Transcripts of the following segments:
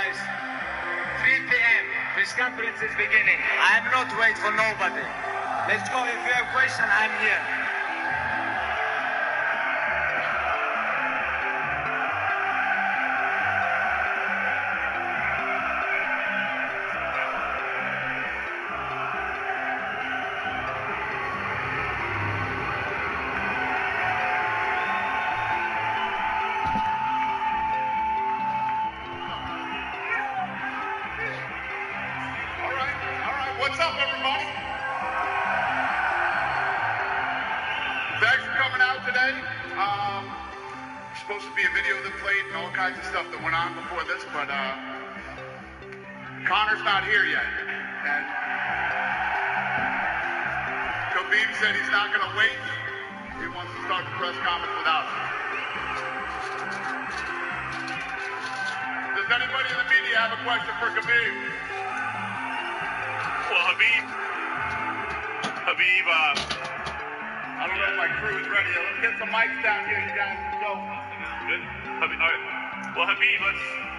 guys. 3 p.m. Press conference is beginning. I am not waiting for nobody. Let's go. If you have questions, I'm here. What's up, everybody? Thanks for coming out today. Supposed to be a video that played and all kinds of stuff that went on before this, but Conor's not here yet. And Khabib said he's not going to wait. He wants to start the press conference without him. Does anybody in the media have a question for Khabib? Well, Khabib, I don't know if my crew is ready. Let's get some mics down here, you guys. Let's go. Good. Khabib, all right. Well, Khabib,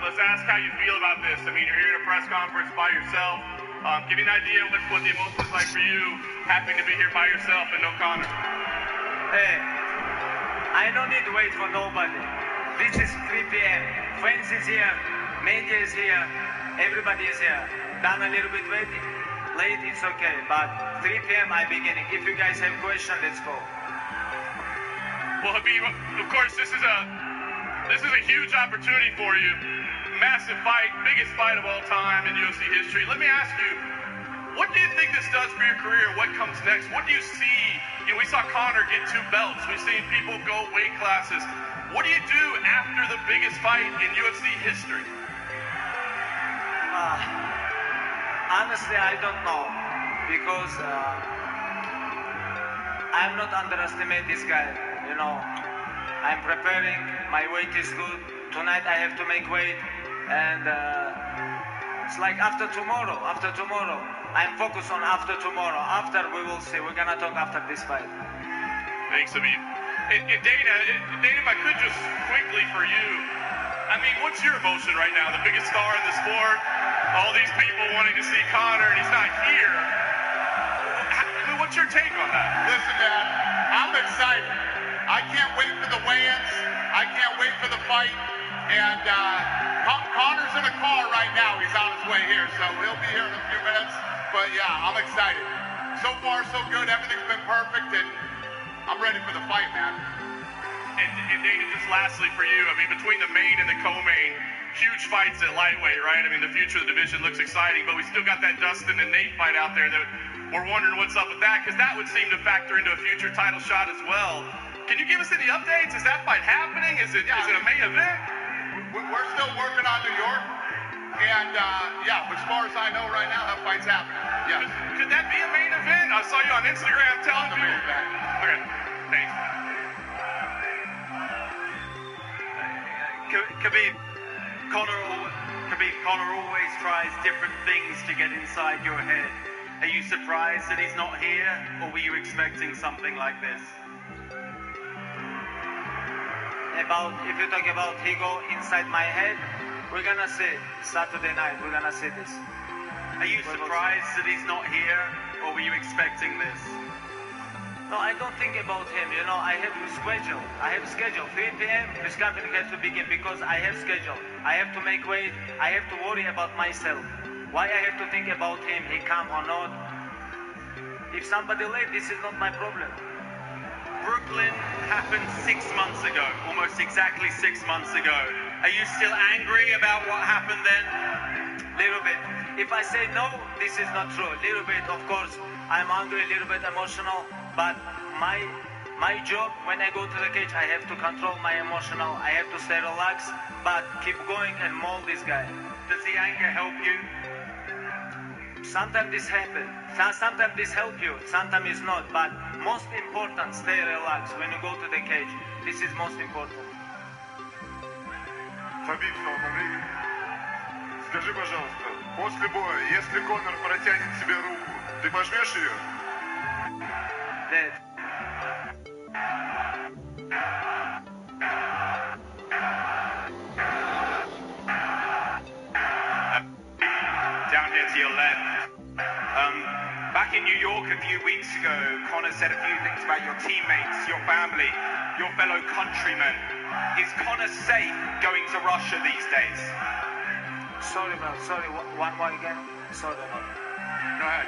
let's ask how you feel about this. I mean, you're here at a press conference by yourself. Give me an idea what the emotion is like for you, having to be here by yourself and no Conor. Hey, I don't need to wait for nobody. This is 3 p.m. Friends is here, media is here, everybody is here. Done a little bit waiting. Late, it's okay, but 3 p.m. I'm beginning. If you guys have questions, let's go. Well, Khabib, of course, this is a huge opportunity for you. Massive fight, biggest fight of all time in UFC history. Let me ask you, what do you think this does for your career? What comes next? What do you see? You know, we saw Conor get 2 belts. We've seen people go weight classes. What do you do after the biggest fight in UFC history? Honestly, I don't know, because I'm not underestimate this guy. You know, I'm preparing. My weight is good. Tonight I have to make weight, and it's like after tomorrow. I'm focused on after tomorrow. After we will see. We're gonna talk after this fight. Thanks, Khabib. And Dana, if I could just quickly for you, I mean, what's your emotion right now? The biggest star in the sport. All these people wanting to see Conor, and he's not here. I mean, what's your take on that? Listen, man, I'm excited. I can't wait for the weigh-ins. I can't wait for the fight. And Conor's in a car right now. He's on his way here, so he'll be here in a few minutes. But yeah, I'm excited. So far, so good. Everything's been perfect, and I'm ready for the fight, man. And Dana, just lastly for you, I mean, between the main and the co-main, huge fights at lightweight, right? I mean, the future of the division looks exciting, but we still got that Dustin and Nate fight out there that we're wondering what's up with that, because that would seem to factor into a future title shot as well. Can you give us any updates? Is that fight happening? Is it a main event? We're still working on New York, and as far as I know right now, that fight's happening. Yeah. Could that be a main event? I saw you on Instagram telling me. Okay, thanks. Khabib, Conor always tries different things to get inside your head. Are you surprised that he's not here, or were you expecting something like this? If you talk about he go inside my head, we're gonna see Saturday night. We're gonna see this. Are you surprised that he's not here, or were you expecting this? No, I don't think about him. You know, I have schedule. 3 p.m. This company has to begin because I have schedule. I have to make weight. I have to worry about myself. Why I have to think about him, he come or not? If somebody late, this is not my problem. Brooklyn happened 6 months ago, almost exactly 6 months ago. Are you still angry about what happened then? Little bit. If I say no, this is not true. Little bit, of course. I'm angry, a little bit emotional, but my job when I go to the cage, I have to control my emotional. I have to stay relaxed, but keep going and mold this guy. Does the anger help you? Sometimes this happens. Sometimes this helps you. Sometimes it's not. But most important, stay relaxed when you go to the cage. This is most important. Khabib, скажи, пожалуйста, после боя, если Конор протянет тебе руку, ты пожмешь ее? Dead. here to your left. Back in New York a few weeks ago, Conor said a few things about your teammates, your family, your fellow countrymen. Is Conor safe going to Russia these days? Sorry, bro. Sorry. One more again. Sorry, bro. Go ahead.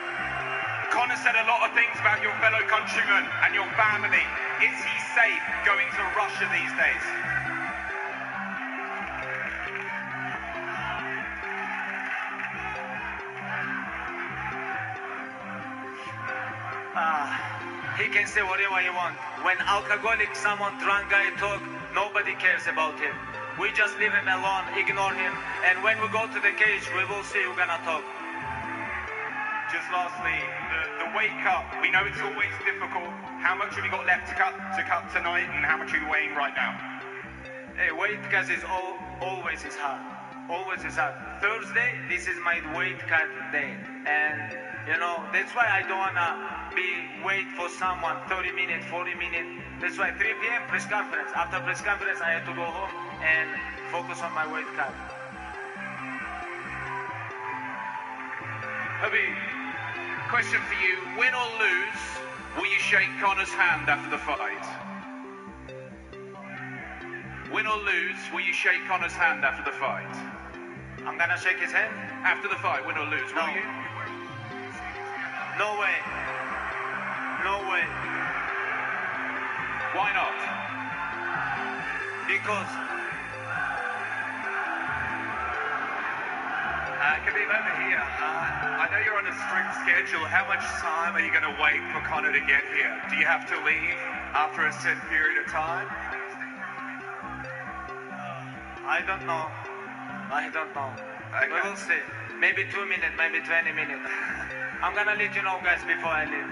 Conor said a lot of things about your fellow countrymen and your family. Is he safe going to Russia these days? He can say whatever he wants. When alcoholic, someone drunk guy talk, nobody cares about him. We just leave him alone, ignore him, and when we go to the cage, we will see who's gonna talk. Just lastly, the weight cut. We know it's always difficult. How much have you got left to cut tonight, and how much are you weighing right now? Hey, weight cut is always is hard. Always is hard. Thursday, this is my weight cut day, and you know that's why I don't wanna wait for someone 30 minutes, 40 minutes. That's why 3 p.m. press conference. After press conference, I have to go home and focus on my weight cut. Khabib, question for you. Win or lose, will you shake Conor's hand after the fight? Win or lose, will you shake Conor's hand after the fight? I'm gonna shake his hand? After the fight, win or lose, will you? No way. No way. Why not? Because Khabib, over here. I know you're on a strict schedule. How much time are you going to wait for Conor to get here? Do you have to leave after a set period of time? I don't know. I don't know. Okay. We will see. Maybe 2 minutes, maybe 20 minutes. I'm gonna let you know, guys, before I leave.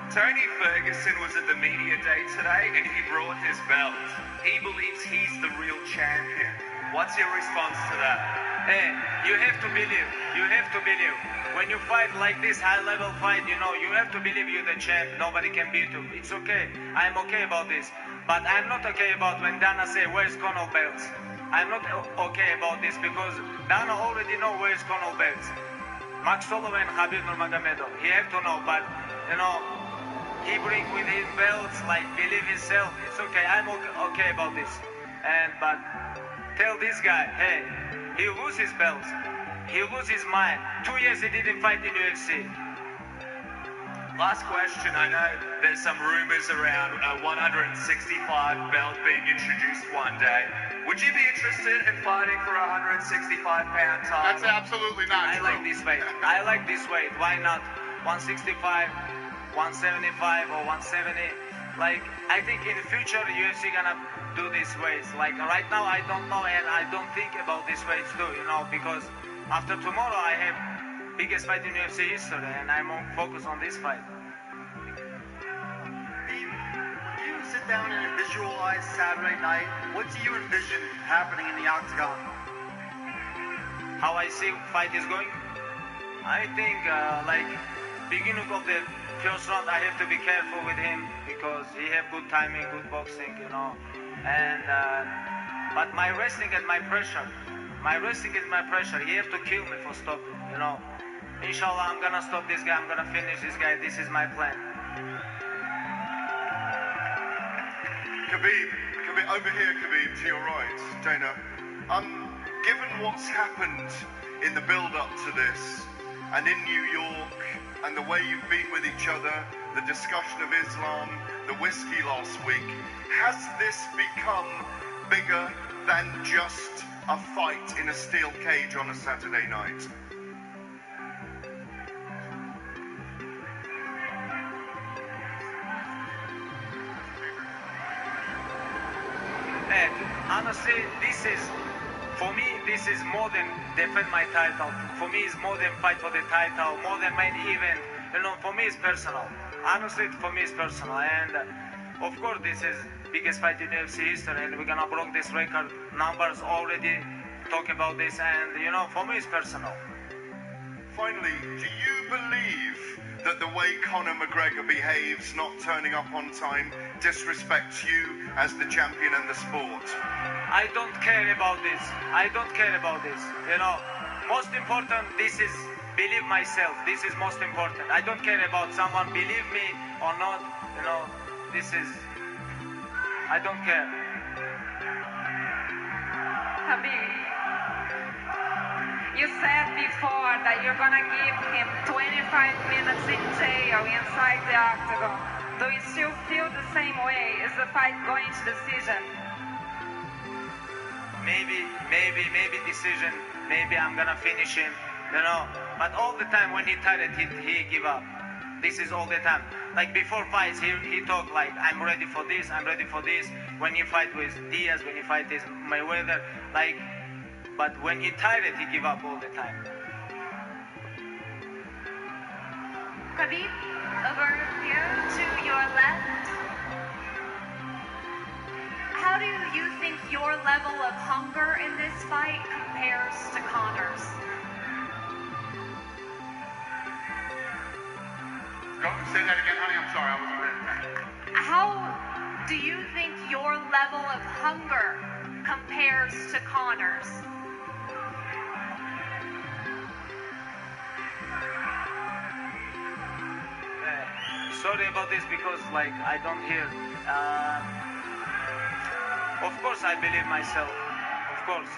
Tony Ferguson was at the media day today and he brought his belt. He believes he's the real champion. What's your response to that? Hey, you have to believe. You have to believe. When you fight like this high-level fight, you know, you have to believe you're the champ. Nobody can beat you. It's okay. I'm okay about this. But I'm not okay about when Dana say, where's Conor belts? I'm not okay about this because Dana already know where's Conor belts. Max Holloway and Khabib Nurmagomedov. He have to know, but, you know, he bring with his belts, like, believe himself. It's okay. I'm okay about this. But tell this guy, hey, he lose his belts. He lose his mind. 2 years he didn't fight in UFC. Last question. I know there's some rumors around a 165 belt being introduced one day. Would you be interested in fighting for a 165-pound title? That's absolutely not I true. like this weight. I like this weight. Why not 165, 175, or 170? Like, I think in the future UFC gonna do these weights. Like right now I don't know, and I don't think about these weights too, you know, because after tomorrow I have biggest fight in UFC history, and I'm focused on this fight. You sit down and visualize Saturday night. What do you envision happening in the octagon? How I see fight is going? I think like beginning of the first round I have to be careful with him because he have good timing, good boxing, you know. And but my wrestling and my pressure. My wrestling is my pressure. He have to kill me for stopping, you know. Inshallah, I'm gonna stop this guy. I'm gonna finish this guy. This is my plan. Khabib, over here, Khabib, to your right, Dana. Given what's happened in the build-up to this, and in New York, and the way you've been with each other, the discussion of Islam, the whiskey last week, has this become bigger than just a fight in a steel cage on a Saturday night? Honestly, for me, this is more than defend my title. For me, it's more than fight for the title, more than main event. You know, for me, it's personal. Honestly, for me, it's personal. And of course, this is biggest fight in UFC history, and we're gonna break this record. Numbers already talk about this, and you know, for me, it's personal. Finally, do you believe that the way Conor McGregor behaves, not turning up on time, disrespects you as the champion and the sport? I don't care about this. I don't care about this. You know, most important, this is believe myself. This is most important. I don't care about someone believe me or not. You know, this is, I don't care. Khabib, you said before that you're gonna give him 25 minutes in jail inside the octagon. Do you still feel the same way? Is the fight going to decision? Maybe decision. Maybe I'm gonna finish him. You know, but all the time when he tired, he give up. This is all the time. Like before fights, he talk like, I'm ready for this, I'm ready for this. When he fight with Diaz, when he fight with Mayweather, like, but when he tired, he give up all the time. Khabib, over here to your left. How do you think your level of hunger in this fight compares to Conor's? Say that again, honey. I'm sorry, I wasn't ready. How do you think your level of hunger compares to Conor's? Sorry about this because like I don't hear. Of course I believe myself. Of course.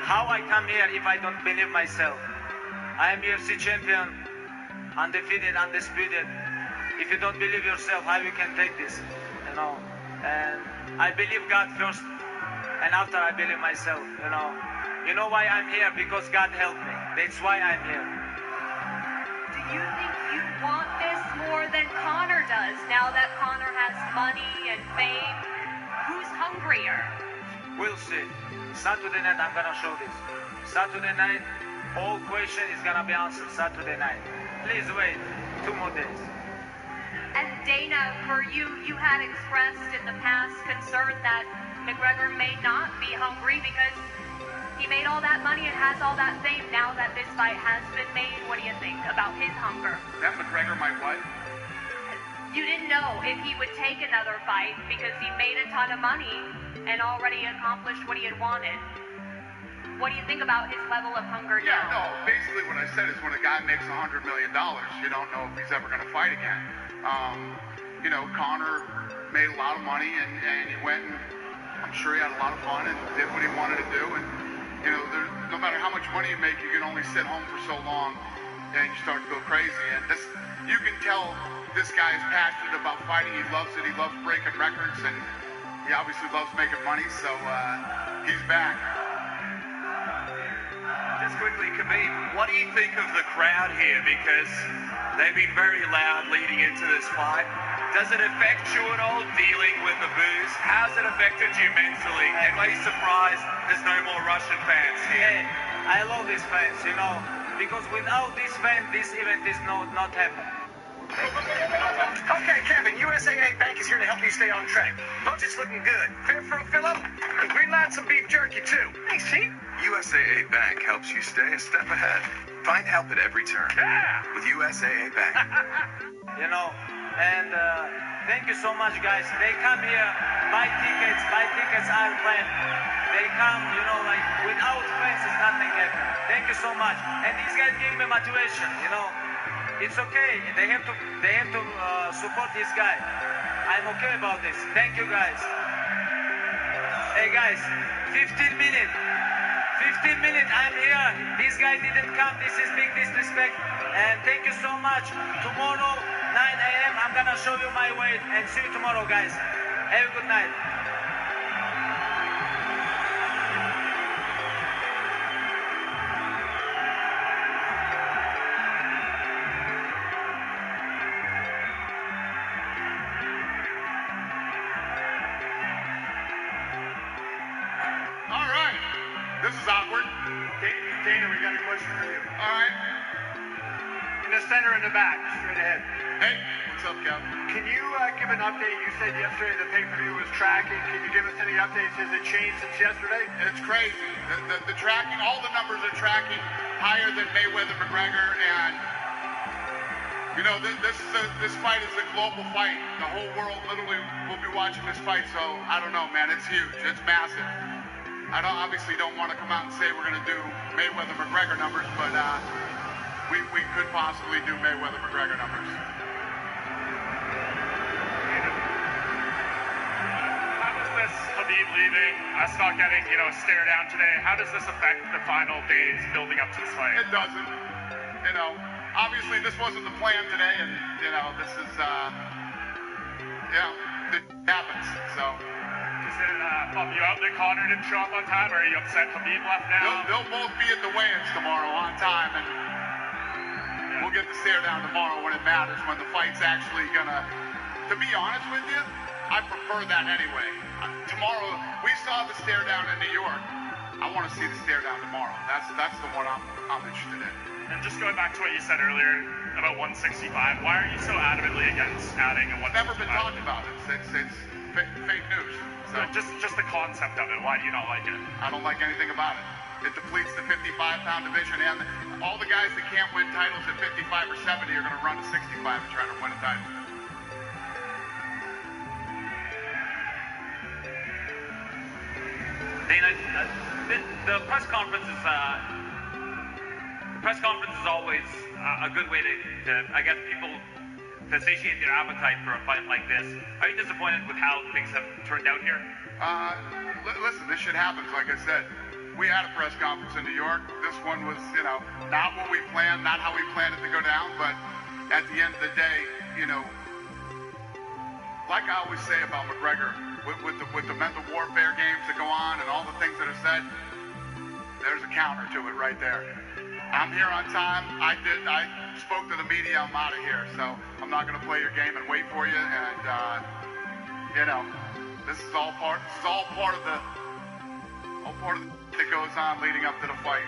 How I come here if I don't believe myself? I am UFC champion, undefeated, undisputed. If you don't believe yourself, how you can take this? You know. And I believe God first, and after I believe myself. You know. You know why I'm here? Because God helped me. That's why I'm here. Do you think you want this more than Conor does now that Conor has money and fame? Who's hungrier? We'll see. Saturday night I'm gonna show this. Saturday night, all question is gonna be answered Saturday night. Please wait 2 more days. And Dana, for you, you had expressed in the past concern that McGregor may not be hungry because he made all that money and has all that fame. Now that this fight has been made, what do you think about his hunger? That McGregor might what? You didn't know if he would take another fight because he made a ton of money and already accomplished what he had wanted. What do you think about his level of hunger Yeah, now? no, basically what I said is when a guy makes $100 million, you don't know if he's ever going to fight again. You know, Conor made a lot of money and he went and I'm sure he had a lot of fun and did what he wanted to do. And, you know, no matter how much money you make, you can only sit home for so long and you start to go crazy. And this, you can tell this guy is passionate about fighting. He loves it. He loves breaking records, and he obviously loves making money, so he's back. Just quickly, Khabib, what do you think of the crowd here? Because they've been very loud leading into this fight. Does it affect you at all, dealing with the booze? How's it affected you mentally? And are you surprised there's no more Russian fans here? Hey, I love these fans, you know, because without these fans, this event is not happening. Okay, Kevin, USAA Bank is here to help you stay on track. Budget's looking good. Fair fruit fill up? Green light some beef jerky, too. Thanks, Chief. USAA Bank helps you stay a step ahead. Find help at every turn. Yeah! With USAA Bank. You know, and thank you so much, guys. They come here, buy tickets, I'll plan. They come, you know, like, without fans, it's nothing happening. Thank you so much. And these guys give me motivation, you know. It's okay. They have to support this guy. I'm okay about this. Thank you, guys. Hey, guys, 15 minutes. 15 minutes. I'm here. This guy didn't come. This is big disrespect. And thank you so much. Tomorrow, 9 a.m., I'm going to show you my weight. And see you tomorrow, guys. Have a good night. This is awkward. Dana, we got a question for you. All right. In the center and the back, straight ahead. Hey, what's up, Kev? Can you give an update? You said yesterday the pay-per-view was tracking. Can you give us any updates? Has it changed since yesterday? It's crazy. The tracking, all the numbers are tracking higher than Mayweather McGregor, and you know this fight is a global fight. The whole world literally will be watching this fight. So I don't know, man. It's huge. It's massive. I obviously don't want to come out and say we're going to do Mayweather-McGregor numbers, but we could possibly do Mayweather-McGregor numbers. How does this Khabib leaving, us not getting, a stare down today, how does this affect the final days building up to this fight? It doesn't. Obviously this wasn't the plan today, and this is it happens. So. Does it bump you out that Conor didn't show up on time, or are you upset Khabib left now? They'll both be at the weigh-ins tomorrow on time, and we'll get the stare down tomorrow when it matters, when the fight's actually gonna. To be honest with you, I prefer that anyway. Tomorrow, we saw the stare down in New York. I want to see the stare down tomorrow. That's the one I'm interested in. And just going back to what you said earlier about 165, why are you so adamantly against adding a 165? It's never been talked about. It's fake news. So just the concept of it. Why do you not like it? I don't like anything about it. It depletes the 55-pound division, and all the guys that can't win titles at 55 or 70 are going to run to 65 and try to win a title. Dana, the press conference is always a good way to I guess people to satiate their appetite for a fight like this. Are you disappointed with how things have turned out here? Listen, this shit happens. Like I said, we had a press conference in New York. This one was, not what we planned, not how we planned it to go down. But at the end of the day, like I always say about McGregor, with the mental warfare games that go on and all the things that are said, there's a counter to it right there. I'm here on time. I spoke to the media. I'm out of here. So I'm not going to play your game and wait for you. And this is all part of the that goes on leading up to the fight.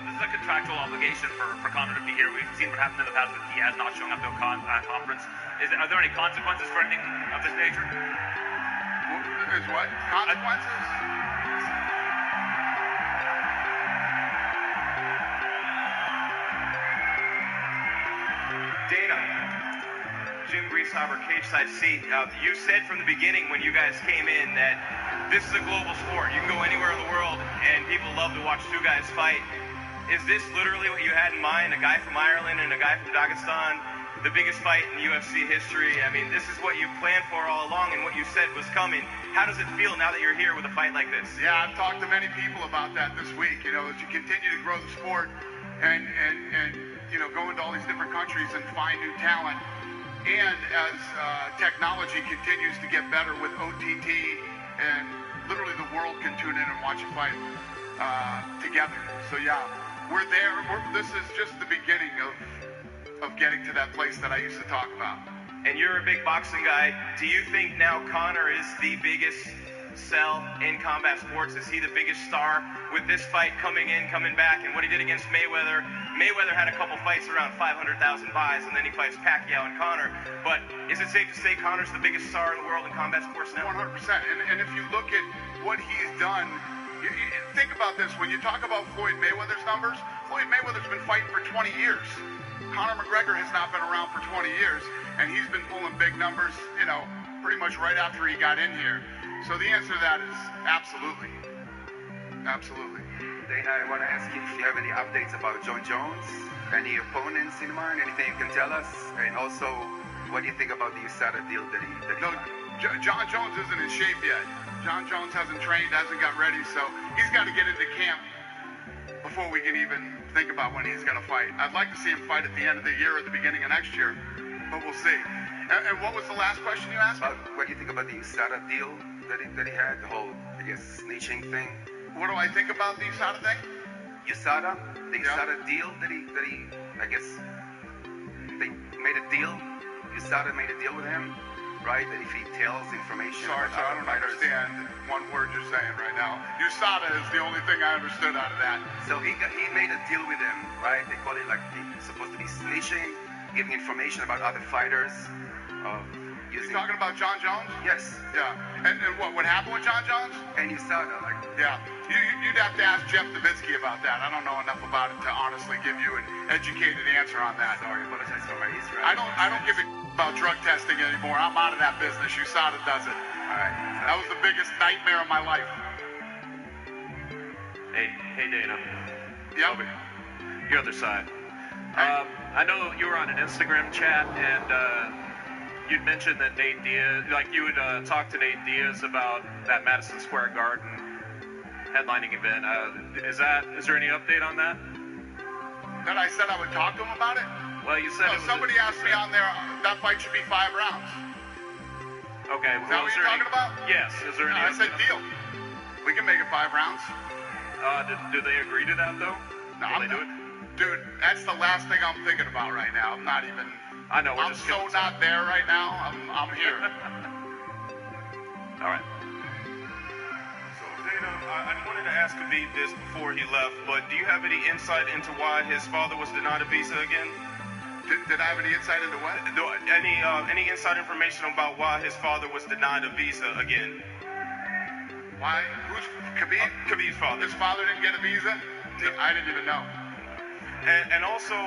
This is a contractual obligation for Conor to be here. We've seen what happened in the past with Diaz not showing up to a conference. Are there any consequences for anything of this nature? Is what? Consequences? Dana, Jim Griesheimer, cage side seat. You said from the beginning when you guys came in that this is a global sport. You can go anywhere in the world and people love to watch two guys fight. Is this literally what you had in mind? A guy from Ireland and a guy from Dagestan, the biggest fight in UFC history. I mean, this is what you planned for all along and what you said was coming. How does it feel now that you're here with a fight like this? Yeah, I've talked to many people about that this week. As you continue to grow the sport and go into all these different countries and find new talent. And as technology continues to get better with OTT, and literally the world can tune in and watch a fight together. So yeah, we're there. This is just the beginning of getting to that place that I used to talk about. And you're a big boxing guy. Do you think now Conor is the biggest sell in combat sports? Is he the biggest star with this fight coming back, and what he did against Mayweather? Mayweather had a couple fights around 500,000 buys, and then he fights Pacquiao and Conor. But is it safe to say Conor's the biggest star in the world in combat sports now? 100%. And if you look at what he's done, think about this. When you talk about Floyd Mayweather's numbers, Floyd Mayweather's been fighting for 20 years. Conor McGregor has not been around for 20 years, and he's been pulling big numbers, pretty much right after he got in here. So the answer to that is absolutely. Absolutely. Dana, I want to ask you if you have any updates about John Jones, any opponents in mind, anything you can tell us, and also what do you think about the USADA deal that he No, John Jones isn't in shape yet. John Jones hasn't trained, hasn't got ready, so he's got to get into camp before we can even think about when he's going to fight. I'd like to see him fight at the end of the year or the beginning of next year, but we'll see. And what was the last question you asked? What do you think about the USADA deal that he had, the whole, snitching thing? What do I think about the USADA thing? USADA? The USADA deal that he, I guess, they made a deal. USADA made a deal with him, right? That if he tells information Sorry, about I don't understand one word you're saying right now. USADA is the only thing I understood out of that. So he made a deal with him, right? They call it he's supposed to be snitching, giving information about other fighters. You're talking about John Jones? Yes. Yeah. And what happened with John Jones? And USADA, Yeah. You'd have to ask Jeff Nowitzki about that. I don't know enough about it to honestly give you an educated answer on that. Sorry, I apologize for my Israel. I don't give a about drug testing anymore. I'm out of that business. USADA does it. All right. That was the biggest nightmare of my life. Hey Dana. Yep. Your other side. I know you were on an Instagram chat, and you'd mentioned that Nate Diaz, like you would talk to Nate Diaz about that Madison Square Garden headlining event. Is there any update on that? That I said I would talk to him about it? Well, you said somebody asked me on there, that fight should be 5 rounds. Okay. Is that what you're talking about? Yes. Is there any? I said deal. We can make it 5 rounds. Do they agree to that though? No, Will they do it? Dude, that's the last thing I'm thinking about right now. I'm not even. I know. I'm so not there right now. I'm here. All right. So Dana, I wanted to ask Khabib this before he left, but do you have any insight into why his father was denied a visa again? Did I have any insight into what? Any inside information about why his father was denied a visa again? Why? Who's Khabib? Khabib's father. His father didn't get a visa? I didn't even know. And also,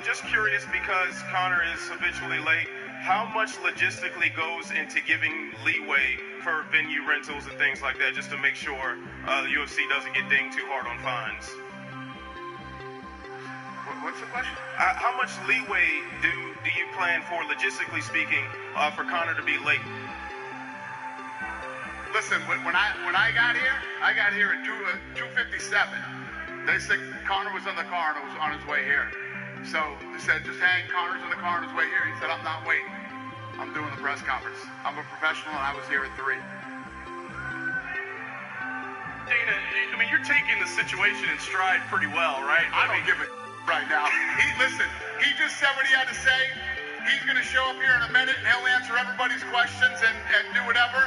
just curious because Conor is habitually late, how much logistically goes into giving leeway for venue rentals and things like that, just to make sure the UFC doesn't get dinged too hard on fines? What's the question? How much leeway do you plan for, logistically speaking, for Conor to be late? Listen, when I got here at 2:57. They said Conor was in the car and was on his way here. So they said, just hang, Conor's in the car on his way here. He said, I'm not waiting. I'm doing the press conference. I'm a professional and I was here at 3. Dana, I mean, you're taking the situation in stride pretty well, right? I don't give a right now. Listen, he just said what he had to say. He's going to show up here in a minute and he'll answer everybody's questions and do whatever.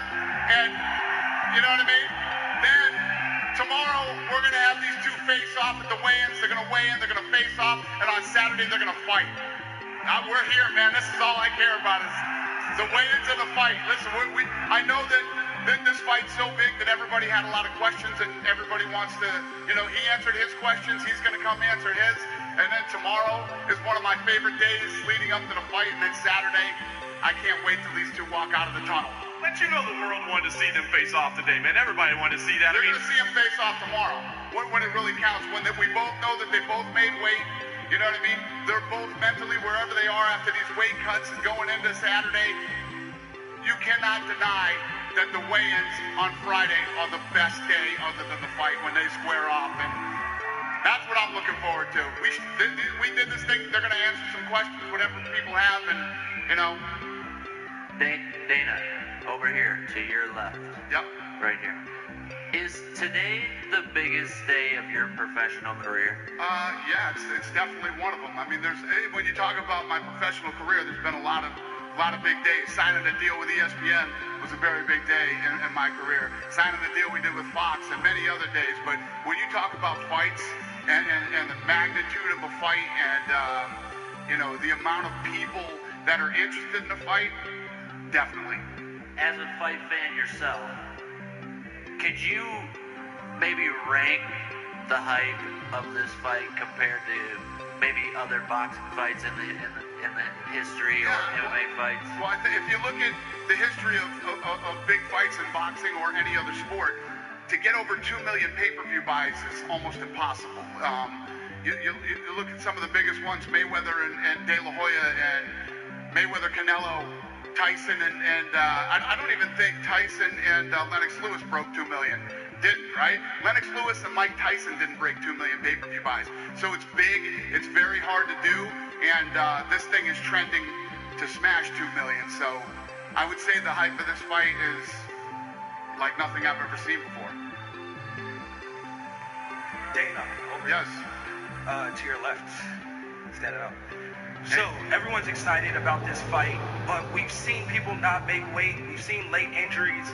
And you know what I mean? Then tomorrow, we're going to have these two face off at the weigh-ins. They're going to weigh in, they're going to face off, and on Saturday, they're going to fight. We're here, man. This is all I care about is the weigh-ins and the fight. Listen, I know that this fight's so big that everybody had a lot of questions, and everybody wants to, he answered his questions. He's going to come answer his. And then tomorrow is one of my favorite days leading up to the fight, and then Saturday, I can't wait till these two walk out of the tunnel. But you know the world wanted to see them face off today, man. Everybody wanted to see that. They're going to see them face off tomorrow. When it really counts. When we both know that they both made weight. You know what I mean? They're both mentally wherever they are after these weight cuts and going into Saturday. You cannot deny that the weigh-ins on Friday are the best day other than the fight when they square off. And that's what I'm looking forward to. We did this thing. They're going to answer some questions, whatever people have. And, Dana. Over here, to your left. Yep. Right here. Is today the biggest day of your professional career? Yeah, it's definitely one of them. I mean, when you talk about my professional career, there's been a lot of big days. Signing a deal with ESPN was a very big day in my career. Signing the deal we did with Fox and many other days. But when you talk about fights and the magnitude of a fight and the amount of people that are interested in the fight, definitely. As a fight fan yourself, could you maybe rank the hype of this fight compared to maybe other boxing fights in the history or MMA fights? Well, if you look at the history of big fights in boxing or any other sport, to get over 2 million pay-per-view buys is almost impossible. You look at some of the biggest ones, Mayweather and De La Hoya and Mayweather Canelo, Tyson and I don't even think Tyson and Lennox Lewis broke 2 million. Didn't, right? Lennox Lewis and Mike Tyson didn't break 2 million pay-per-view buys. So it's big, it's very hard to do, and this thing is trending to smash 2 million. So I would say the hype of this fight is like nothing I've ever seen before. Dana, over yes. To your left. Stand it up. So, everyone's excited about this fight, but we've seen people not make weight. We've seen late injuries.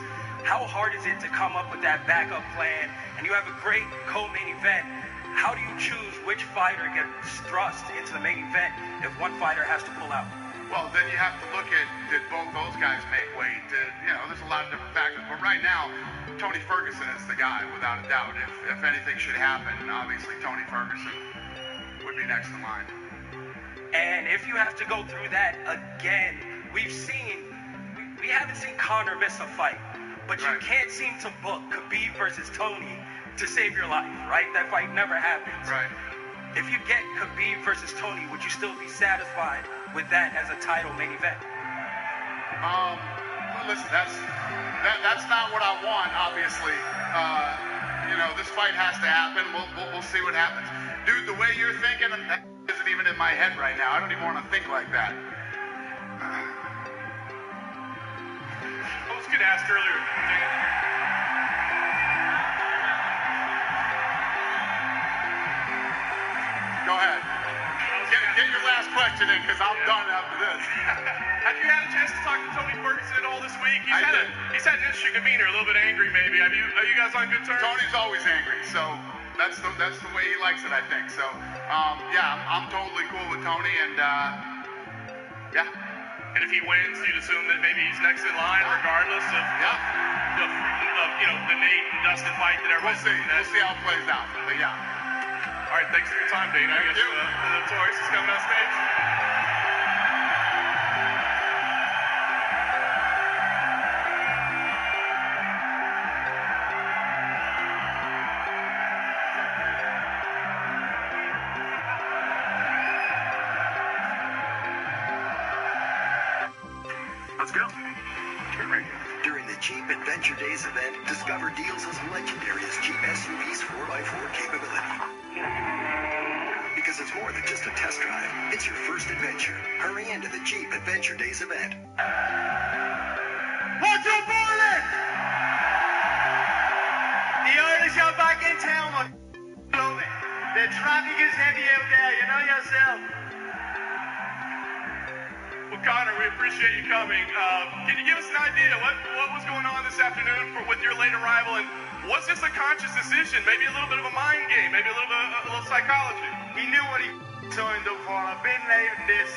How hard is it to come up with that backup plan? And you have a great co-main event. How do you choose which fighter gets thrust into the main event if one fighter has to pull out? Well, then you have to look at, did both those guys make weight? There's a lot of different factors. But right now, Tony Ferguson is the guy, without a doubt. If anything should happen, obviously Tony Ferguson would be next in line. And if you have to go through that again, we haven't seen Conor miss a fight, but you can't seem to book Khabib versus Tony to save your life, right? That fight never happens. Right. If you get Khabib versus Tony, would you still be satisfied with that as a title main event? Listen, that's not what I want, obviously. This fight has to happen. We'll see what happens. Dude, the way you're thinking, that isn't even in my head right now. I don't even want to think like that. I was going to ask earlier, Go ahead. Get your last question in, because I'm done after this. Have you had a chance to talk to Tony Ferguson at all this week? He's had an interesting demeanor, a little bit angry maybe. Are you guys on good terms? Tony's always angry, so that's the way he likes it, I think. So, I'm totally cool with Tony, and yeah. And if he wins, you'd assume that maybe he's next in line, regardless of the Nate and Dustin fight that everyone's We'll see how it plays out. But yeah. All right, thanks for your time, Dana. I guess the Taurus is coming on stage. Let's go. During the Jeep Adventure Days event, discover deals as legendary as Jeep SUV's 4x4 capability. Because it's more than just a test drive, it's your first adventure. Hurry into the Jeep Adventure Days event. What's up, boiling? The Irish are back in town. I love it. The traffic is heavy out there, you know yourself. Well, Connor, we appreciate you coming. Can you give us an idea what was going on this afternoon with your late arrival, and was this a conscious decision? Maybe a little bit of a mind game, maybe a little psychology. He knew what he signed up for. I've been late in this.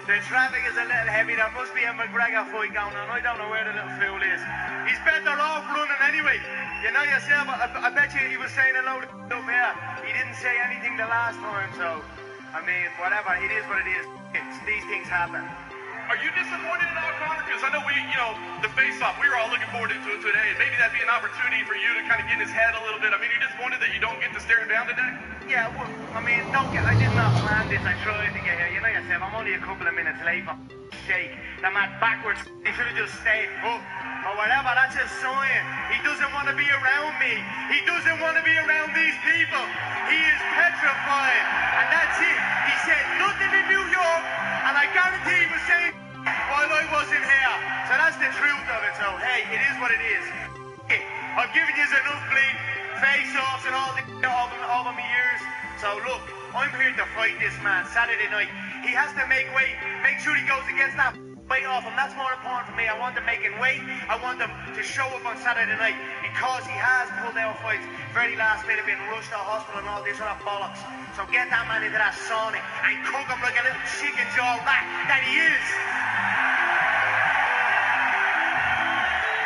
The traffic is a little heavy. There must be a McGregor fight going on. I don't know where the little fool is. He's better off running anyway. You know yourself, I bet you he was saying a load of up here. He didn't say anything the last time, so, I mean, whatever. It is what it is. These things happen. Are you disappointed at all, Connor? Because I know the face-off, we were all looking forward to it today, and maybe that'd be an opportunity for you to kind of get in his head a little bit. I mean, are you disappointed that you don't get to stare him down today? Yeah, well, I mean, I did not plan this. I tried to get here. You know yourself, I'm only a couple of minutes late for sake. The man backwards, he should have just stayed up. Or whatever, that's a sign. He doesn't want to be around me. He doesn't want to be around these people. He is petrified. And that's it. He said nothing in New York, and I guarantee he was saying while I wasn't here. So that's the truth of it. So, hey, it is what it is. I've given you enough bleed, face-offs and all the over my years. So, look, I'm here to fight this man Saturday night. He has to make weight. Make sure he goes against that weight off him. That's more important for me. I want him making weight. I want him to show up on Saturday night because he has pulled out fights very last minute, been rushed to hospital and all this other bollocks. So get that man into that sauna and cook him like a little chicken jaw rat that he is.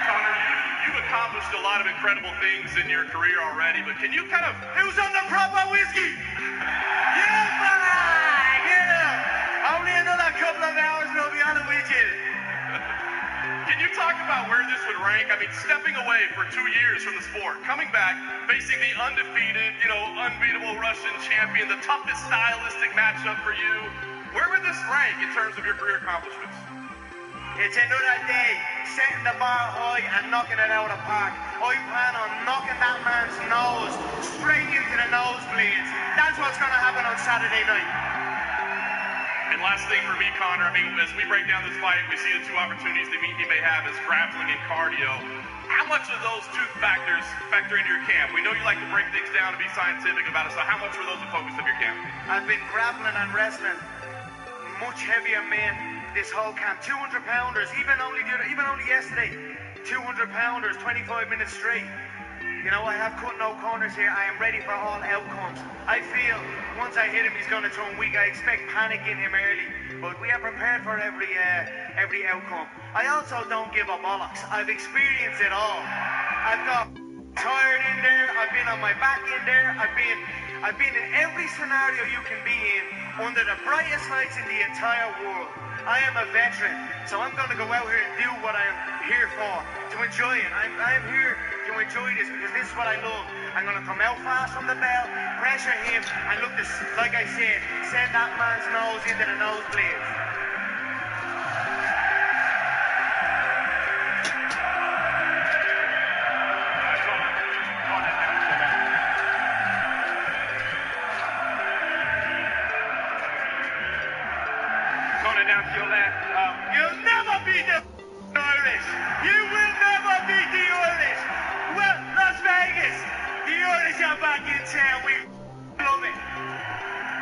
Connor, you've accomplished a lot of incredible things in your career already, but can you kind of... Who's on the proper whiskey? Yeah, man! Yeah! Only another couple of hours and I'll be on it with you. Can you talk about where this would rank? I mean, stepping away for 2 years from the sport, coming back, facing the undefeated, unbeatable Russian champion, the toughest stylistic matchup for you. Where would this rank in terms of your career accomplishments? It's another day, setting the bar high and knocking it out of the park. I plan on knocking that man's nose straight into the nosebleeds. That's what's going to happen on Saturday night. And last thing for me, Connor, I mean, as we break down this fight, we see the two opportunities that he may have as grappling and cardio. How much of those two factors factor into your camp? We know you like to break things down and be scientific about it, so how much were those the focus of your camp? I've been grappling and wrestling much heavier men this whole camp. 200 pounders, even only yesterday. 200 pounders, 25 minutes straight. I have cut no corners here. I am ready for all outcomes. I feel once I hit him, he's going to turn weak. I expect panic in him early, but we are prepared for every outcome. I also don't give a bollocks. I've experienced it all. I've got tired in there. I've been on my back in there. I've been in every scenario you can be in under the brightest lights in the entire world. I am a veteran, so I'm going to go out here and do what I am here for, to enjoy it. I am here to enjoy this because this is what I love. I'm going to come out fast from the bell, pressure him, and look, like I said, send that man's nose into the nosebleeds. Connor, down to your left. You'll never beat the Irish. You will never beat the Irish. Well, Las Vegas, the Irish are back in town. We love it.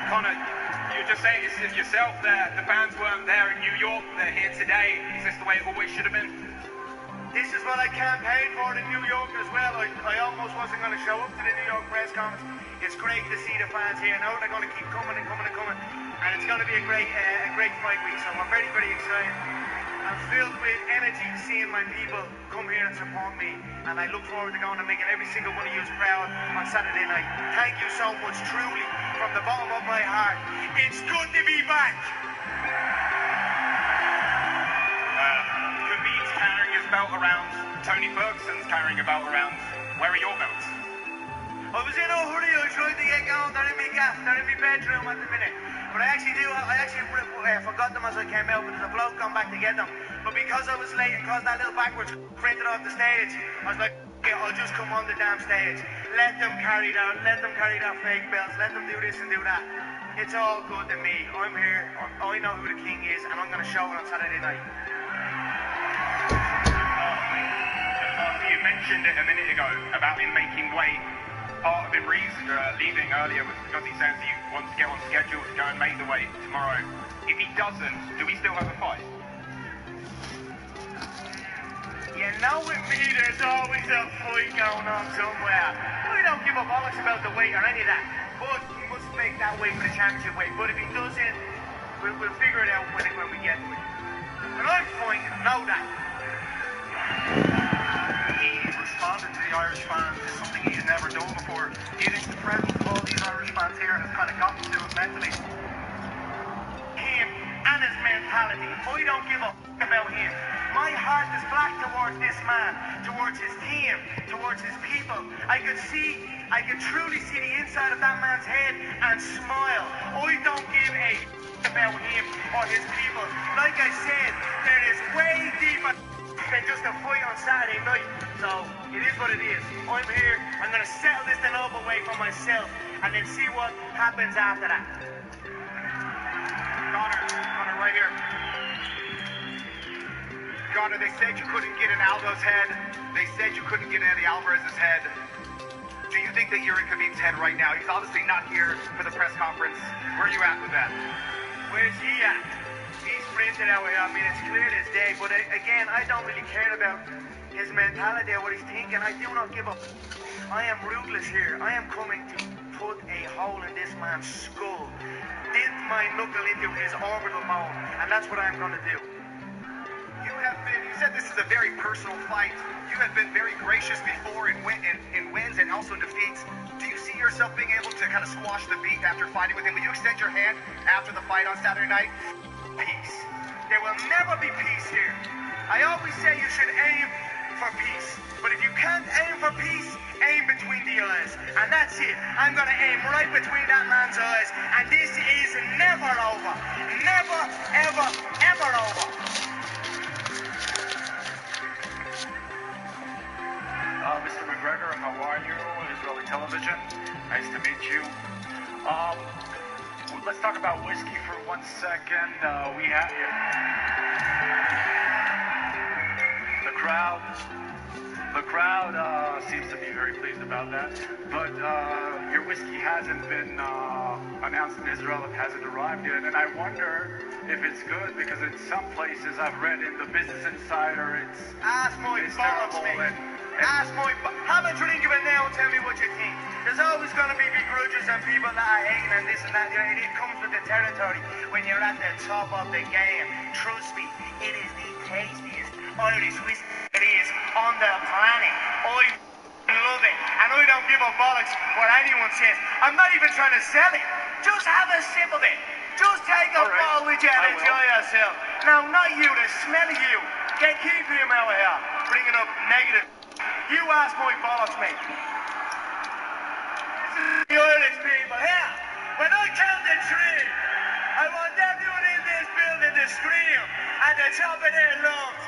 Connor, you were just saying it yourself there. The fans weren't there in New York. They're here today. Is this the way it always should have been? This is what I campaigned for in New York as well. I almost wasn't going to show up to the New York press conference. It's great to see the fans here. Now they're going to keep coming and coming and coming. And it's going to be a great fight week. So we're very, very excited. I'm filled with energy seeing my people come here and support me. And I look forward to going and making every single one of you proud on Saturday night. Thank you so much, truly, from the bottom of my heart. It's good to be back. Khabib's carrying his belt around. Tony Ferguson's carrying a belt around. Where are your belts? I was in a hurry. I tried to get going. They're in my gaff. They're in my bedroom at the minute. But I actually forgot them as I came out, but there's a bloke gone back to get them. But because I was late and caused that little backwards printed off the stage, I was like, okay, I'll just come on the damn stage. Let them carry their fake belts. Let them do this and do that. It's all good to me. I'm here. I know who the king is, and I'm going to show it on Saturday night. You mentioned it a minute ago about him making weight. Part of him leaving earlier was because he says he wants to get on schedule to go and make the weight tomorrow. If he doesn't, do we still have a fight? You know with me, there's always a fight going on somewhere. I don't give a bollocks about the weight or any of that. But he must make that weight for the championship weight. But if he doesn't, we'll figure it out when we get to it. And I'm fine, know that. He responded to the Irish fans is something he's never done before. Do you think the presence of all these Irish fans here has kind of gotten to him mentally? Him and his mentality. I don't give a about him. My heart is black towards this man, towards his team, towards his people. I could truly see the inside of that man's head and smile. I don't give a about him or his people. Like I said, there is way deeper than just a fight on Saturday night. So it is what it is. I'm here. I'm going to settle this the noble way for myself and then see what happens after that. Connor, right here. Connor, they said you couldn't get in Aldo's head. They said you couldn't get in Eddie Alvarez's head. Do you think that you're in Khabib's head right now? He's obviously not here for the press conference. Where are you at with that? Where's he at? He's printed out here. I mean, it's clear as day. But again, I don't really care about his mentality or what he's thinking. I do not give a I am ruthless here. I am coming to put a hole in this man's skull. Dip my knuckle into his orbital bone. And that's what I'm going to do. You said this is a very personal fight. You have been very gracious before in wins and also in defeats. Do you see yourself being able to kind of squash the beef after fighting with him? Will you extend your hand after the fight on Saturday night? Peace. There will never be peace here. I always say you should aim for peace. But if you can't aim for peace, aim between the eyes. And that's it. I'm going to aim right between that man's eyes. And this is never over. Never, ever, ever over. Mr. McGregor, how are you? Israeli television. Nice to meet you. Let's talk about whiskey for 1 second. We have the crowd seems to be very pleased about that. But your whiskey hasn't been announced in Israel. It hasn't arrived yet, and I wonder if it's good because in some places I've read in the Business Insider it's terrible. Have a drink of it now and tell me what you think. There's always going to be begrudges and people that are hating and this and that. It comes with the territory when you're at the top of the game. Trust me, it is the tastiest Irish whiskey it is on the planet. I love it, and I don't give a bollocks what anyone says. I'm not even trying to sell it. Just have a sip of it. Just take a bottle with you and enjoy yourself. Now, not you, the smell of you. Keep him out of here. Bring it up negative. You ask my bollocks, mate. When I count to 3, I want everyone in this building to scream at the top of their lungs.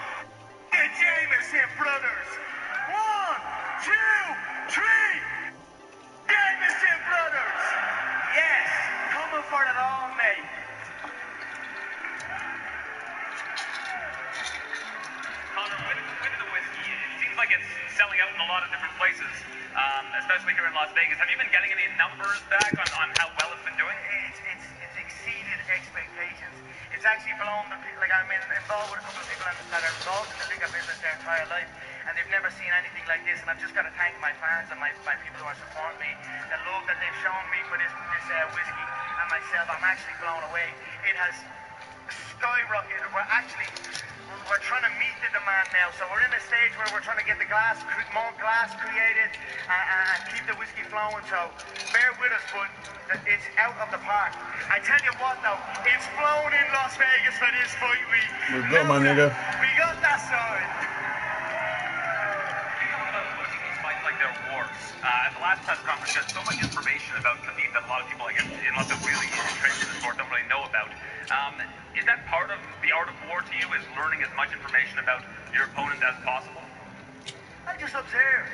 The Jameson brothers. 1, 2, 3. Jameson brothers. Yes, coming for it all, mate. Conor, with the whiskey, it seems like it's selling out in a lot of different places, especially here in Las Vegas. Have you been getting any numbers back on how well it's been doing? It's exceeded expectations. It's actually blown the people. Like, I'm involved with a couple of people that are involved in the liquor business their entire life, and they've never seen anything like this. And I've just got to thank my fans and my people who are supporting me, the love that they've shown me for this whiskey and myself. I'm actually blown away. It has skyrocketed. We're trying to meet the demand now, so we're in a stage where we're trying to get more glass created and keep the whiskey flowing, so bear with us, but it's out of the park. I tell you what though, it's flown in Las Vegas for this fight week. What's good, my nigga? We got that side. Like their wars. At the last press conference, there's so much information about Khabib that a lot of people, I guess, unless they're really entrenched in the sport, don't really know about. Is that part of the art of war to you, is learning as much information about your opponent as possible? I just observe.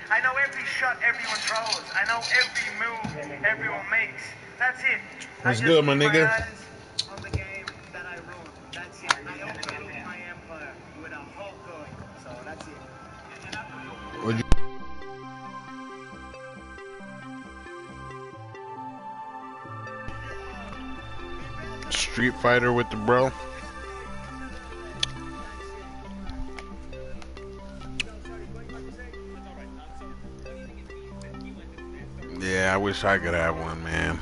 I know every shot everyone throws. I know every move everyone makes. That's it. What's good, my nigga? On the game that I run. That's it. I open up my empire with a hot gun. So that's it. Would you Street Fighter with the bro? Yeah, I wish I could have one, man.